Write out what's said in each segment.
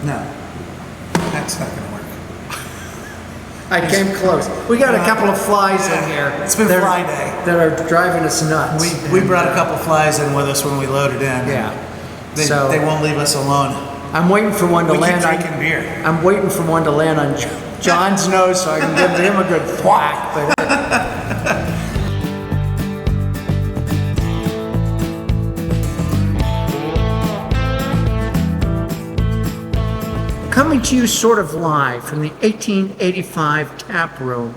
No, that's not going to work. I came close. We got a couple of flies in here. It's been fly day. That are driving us nuts. We brought a couple flies in with us when we loaded in. Yeah. They won't leave us alone. I'm waiting for one to land on. Drinking beer. I'm waiting for one to land on John's nose so I can give him a good whack. Coming to you sort of live from the 1885 tap room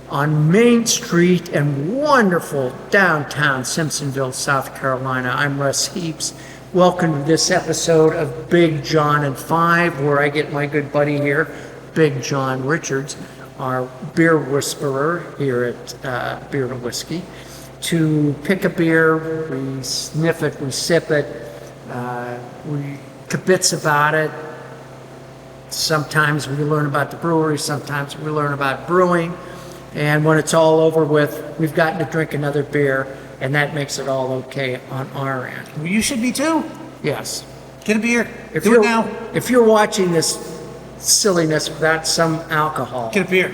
on Main Street in wonderful downtown Simpsonville, South Carolina. I'm Russ Heaps. Welcome to this episode of Big Jon and Five, where I get my good buddy here, Big Jon Richards, our beer whisperer here at Beer and Whiskey, to pick a beer. We sniff it, we sip it, we kibitz about it. Sometimes we learn about the brewery, sometimes we learn about brewing, and when it's all over with, we've gotten to drink another beer, and that makes it all okay on our end. Well, you should be too. Yes. Get a beer. Do it now. If you're watching this silliness without some alcohol, Get a beer.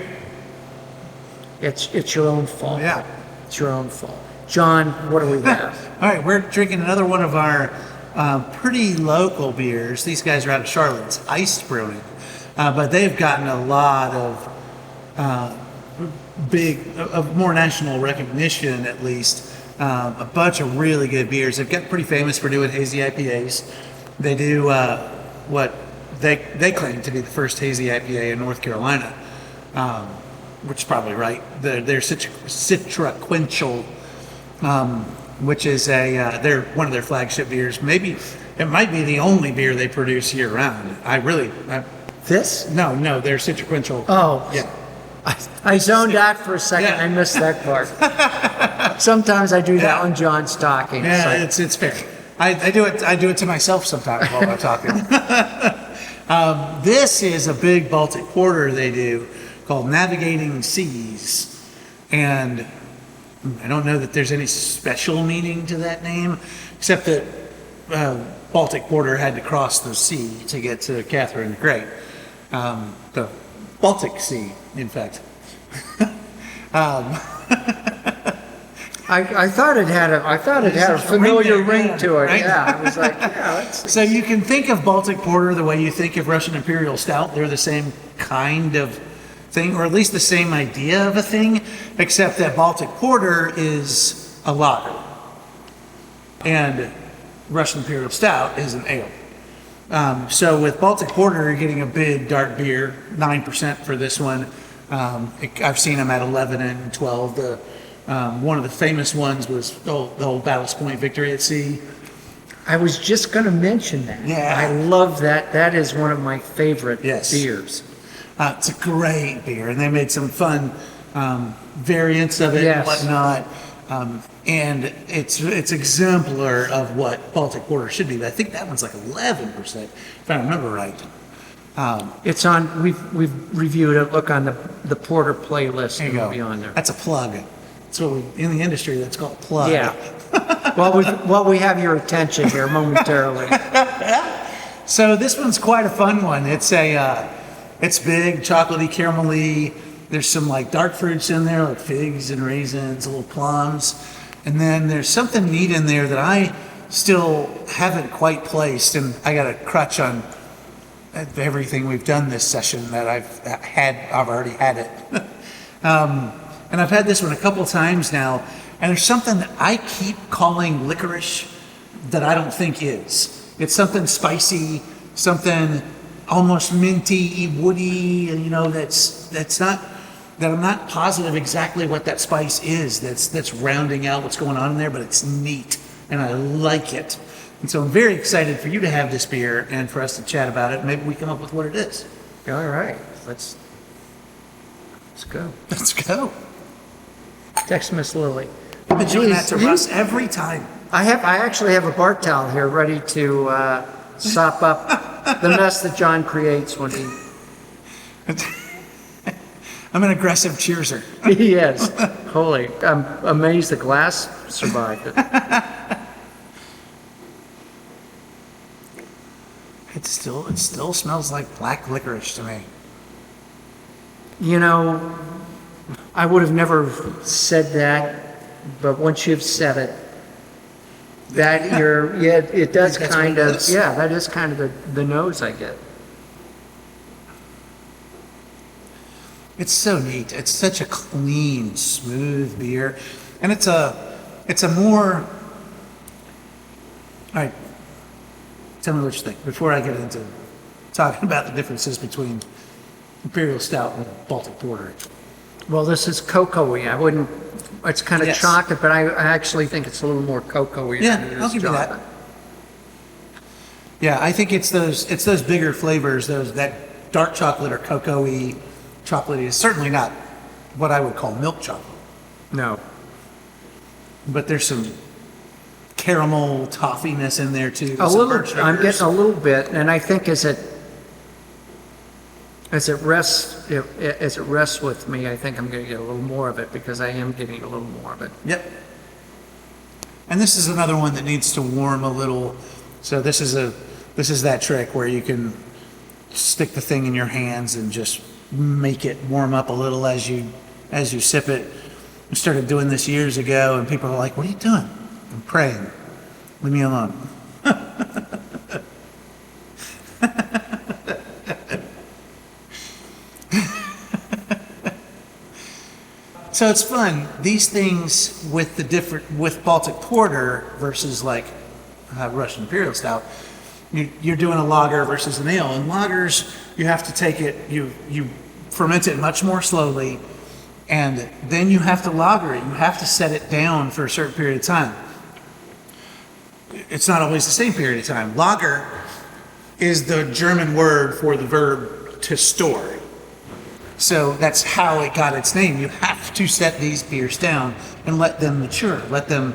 it's your own fault. Yeah. It's your own fault. John, what do we have? All right, we're drinking another one of our pretty local beers. These guys are out of Charlotte. It's Heist Brewing. But they've gotten a lot of more national recognition, at least. A bunch of really good beers. They've got pretty famous for doing hazy IPAs. They do what they claim to be the first hazy IPA in North Carolina, which is probably right. They're Citraquential, which is they're one of their flagship beers. Maybe it might be the only beer they produce year round. This? No, they're Citraquential. Oh. Yeah. I zoned out for a second. Yeah. I missed that part. Sometimes I do that when John's talking. Yeah, it's fair. I do it to myself sometimes while I'm talking. This is a big Baltic porter they do called Navigating Seas, and I don't know that there's any special meaning to that name, except that Baltic porter had to cross the sea to get to Catherine the Great. The Baltic Sea, in fact. I thought it had a familiar ring to it. Right? Yeah, I was like, yeah. So you can think of Baltic porter the way you think of Russian Imperial Stout. They're the same kind of thing, or at least the same idea of a thing, except that Baltic porter is a lager, and Russian Imperial Stout is an ale. So with Baltic porter, you're getting a big dark beer, 9% for this one. I've seen them at 11 and 12. One of the famous ones was the old Ballast Point Victory at Sea. I was just going to mention that. Yeah. I love that. That is one of my favorite Yes. beers. It's a great beer, and they made some fun variants of it Yes. and whatnot. And it's exemplar of what Baltic porter should be. But I think that one's like 11%, if I remember right. It's on. We've reviewed it. Look on the Porter playlist. There you It'll go. be on there. That's a plug. That's what in the industry that's called a plug. Yeah. Well, we have your attention here momentarily. So this one's quite a fun one. It's it's big, chocolatey, caramelly. There's some like dark fruits in there, like figs and raisins, little plums, and then there's something neat in there that I still haven't quite placed, and I got a crutch on everything we've done this session that I've already had it. And I've had this one a couple times now, and there's something that I keep calling licorice that I don't think is. It's something spicy, something almost minty, woody, that's not, that I'm not positive exactly what that spice is that's rounding out what's going on in there, but it's neat, and I like it. And so I'm very excited for you to have this beer and for us to chat about it. Maybe we come up with what it is. All right, let's go. Let's go. Text Miss Lily. I've been doing that to Russ every time. I actually have a bar towel here ready to sop up the mess that John creates when he. I'm an aggressive cheerser. He is. Holy, I'm amazed the glass survived it. it still smells like black licorice to me. You know, I would have never said that, but once you've said it, that it does That's kind what it of, is. yeah, that is kind of the nose I get. It's so neat. It's such a clean, smooth beer, and it's a more. All right, tell me what you think before I get into talking about the differences between Imperial Stout and Baltic Porter. Well, this is cocoa-y. I wouldn't, it's kind of Yes. chocolate, but I actually think it's a little more cocoa-y Yeah, than it is I'll give you that. chocolate. Yeah, I think it's those bigger flavors, that dark chocolate or cocoa-y chocolate is certainly not what I would call milk chocolate, No. but there's some caramel toffiness in there too. A some little, burnt I'm sugars. getting a little bit, and I think as it rests with me, I think I'm going to get a little more of it because I am getting a little more of it. Yep. And this is another one that needs to warm a little. So this is that trick where you can stick the thing in your hands and just make it warm up a little as you sip it. I started doing this years ago, and people are like, "What are you doing?" I'm praying. Leave me alone. So it's fun. These things with Baltic Porter versus like Russian Imperial Stout, you're doing a lager versus an ale. And lagers, you have to take it, you ferment it much more slowly, and then you have to lager it. You have to set it down for a certain period of time. It's not always the same period of time. Lager is the German word for the verb to store. So that's how it got its name. You have to set these beers down and let them mature, let them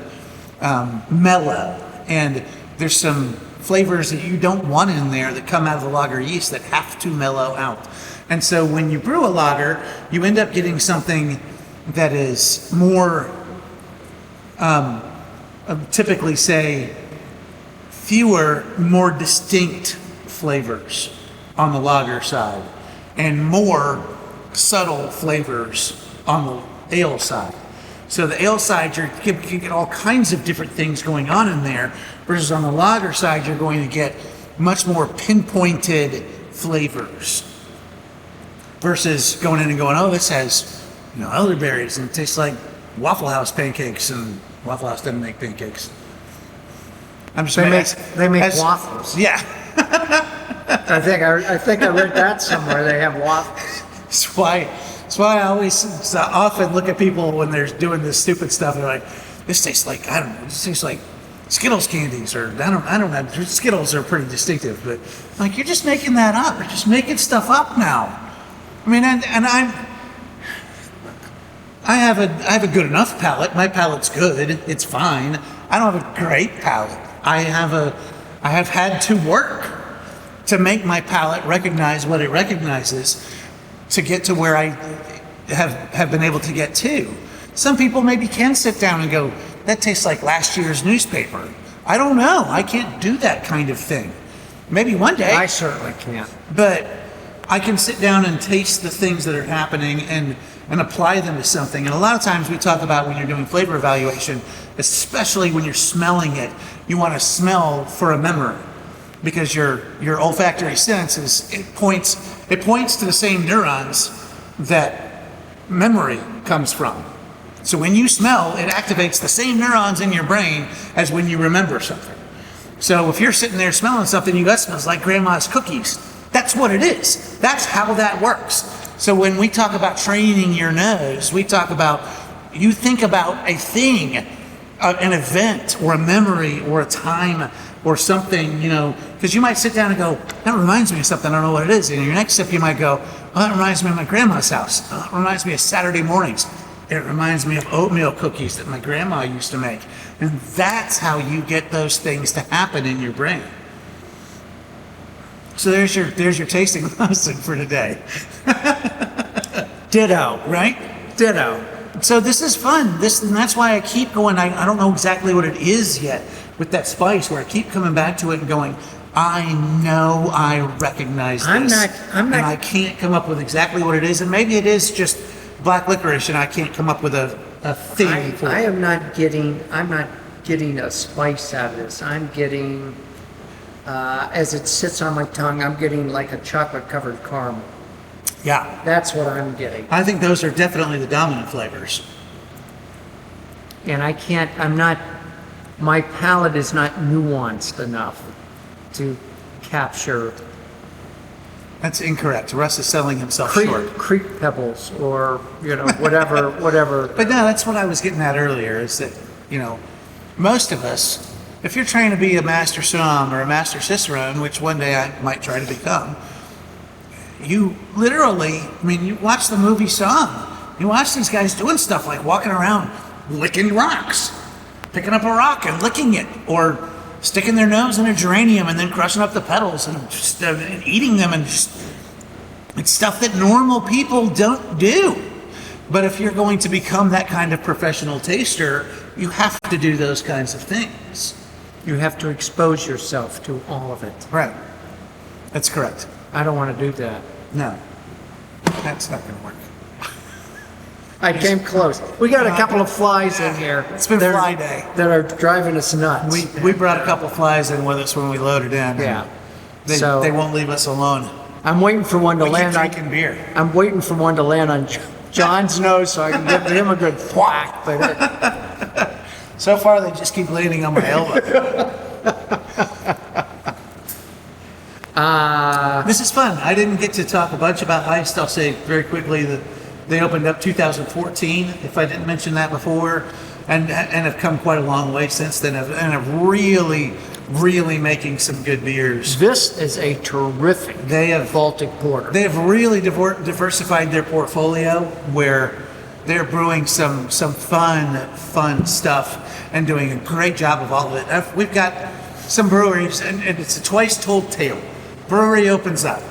mellow. And there's some flavors that you don't want in there that come out of the lager yeast that have to mellow out. And so when you brew a lager, you end up getting something that is more, typically say, fewer, more distinct flavors on the lager side and more subtle flavors on the ale side. So the ale side, you get all kinds of different things going on in there, versus on the lager side, you're going to get much more pinpointed flavors. Versus going in and going, oh, this has elderberries and it tastes like Waffle House pancakes, and Waffle House doesn't make pancakes. I'm just They make waffles. Yeah. I think I read that somewhere. They have waffles. That's why I always often look at people when they're doing this stupid stuff and they're like, this tastes like, I don't know, this tastes like Skittles candies, or I don't know, Skittles are pretty distinctive, but like, you're just making that up. You're just making stuff up now. I mean, and I have a good enough palate. My palate's good. It's fine. I don't have a great palate. I have had to work to make my palate recognize what it recognizes to get to where I have been able to get to. Some people maybe can sit down and go, that tastes like last year's newspaper. I don't know. I can't do that kind of thing. Maybe one day. I certainly can't. But I can sit down and taste the things that are happening and apply them to something. And a lot of times we talk about when you're doing flavor evaluation, especially when you're smelling it, you want to smell for a memory, because your olfactory sense it points to the same neurons that memory comes from. So when you smell, it activates the same neurons in your brain as when you remember something. So if you're sitting there smelling something, you got smells like grandma's cookies. That's what it is. That's how that works. So when we talk about training your nose, we talk about, you think about a thing, an event or a memory or a time or something, because you might sit down and go, that reminds me of something, I don't know what it is. And in your next sip, you might go, oh, that reminds me of my grandma's house. Oh, it reminds me of Saturday mornings. It reminds me of oatmeal cookies that my grandma used to make. And that's how you get those things to happen in your brain. So there's your tasting lesson for today. Ditto. Right? Ditto. So this is fun. And that's why I keep going. I don't know exactly what it is yet with that spice, where I keep coming back to it and going, I know I recognize this. I'm not- And I can't come up with exactly what it is. And maybe it is just black licorice and I can't come up with a thing for I it. am not getting a spice out of this. I'm getting, as it sits on my tongue, I'm getting like a chocolate covered caramel. Yeah. That's what I'm getting. I think those are definitely the dominant flavors. And my palate is not nuanced enough to capture That's incorrect. Russ is selling himself short. creek pebbles or, whatever. But no, that's what I was getting at earlier is that, most of us, if you're trying to be a master somm or a master cicerone, which one day I might try to become, you literally, you watch the movie Somm. You watch these guys doing stuff like walking around licking rocks, picking up a rock and licking it, or sticking their nose in a geranium and then crushing up the petals and eating them, and it's stuff that normal people don't do. But if you're going to become that kind of professional taster, you have to do those kinds of things. You have to expose yourself to all of it. Right. That's correct. I don't want to do that. No, that's not going to work. I came close. We got a couple of flies in here. It's been fly day. That are driving us nuts. We brought a couple flies in with us when we loaded in. Yeah. They won't leave us alone. I'm waiting for one to We keep land on. drinking beer. I'm waiting for one to land on John's nose so I can give him a good whack. But So far, they just keep landing on my elbow. This is fun. I didn't get to talk a bunch about Heist. I'll say very quickly that they opened up 2014, if I didn't mention that before, and have come quite a long way since then, and have really making some good beers. this is a terrific Baltic porter. They have really diversified their portfolio, where they're brewing some fun stuff and doing a great job of all of it. We've got some breweries, and it's a twice told tale. Brewery opens up,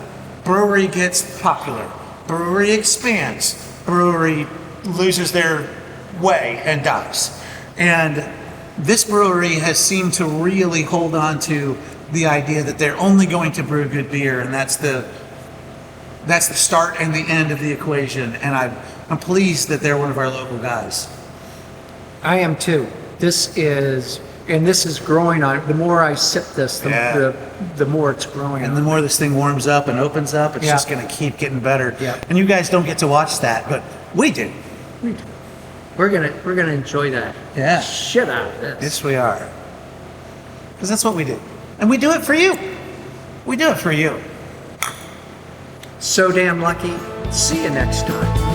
brewery gets popular, brewery expands, brewery loses their way and dies. And this brewery has seemed to really hold on to the idea that they're only going to brew good beer, and that's the start and the end of the equation. And I'm pleased that they're one of our local guys. I am too. This is growing on. The more I sip this, the more it's growing. And the more this thing warms up and opens up, it's just going to keep getting better. Yeah. And you guys don't get to watch that, but we do. We're gonna enjoy that. Yeah. Shit out of this. Yes, we are. Because that's what we do. And we do it for you. We do it for you. So damn lucky. See you next time.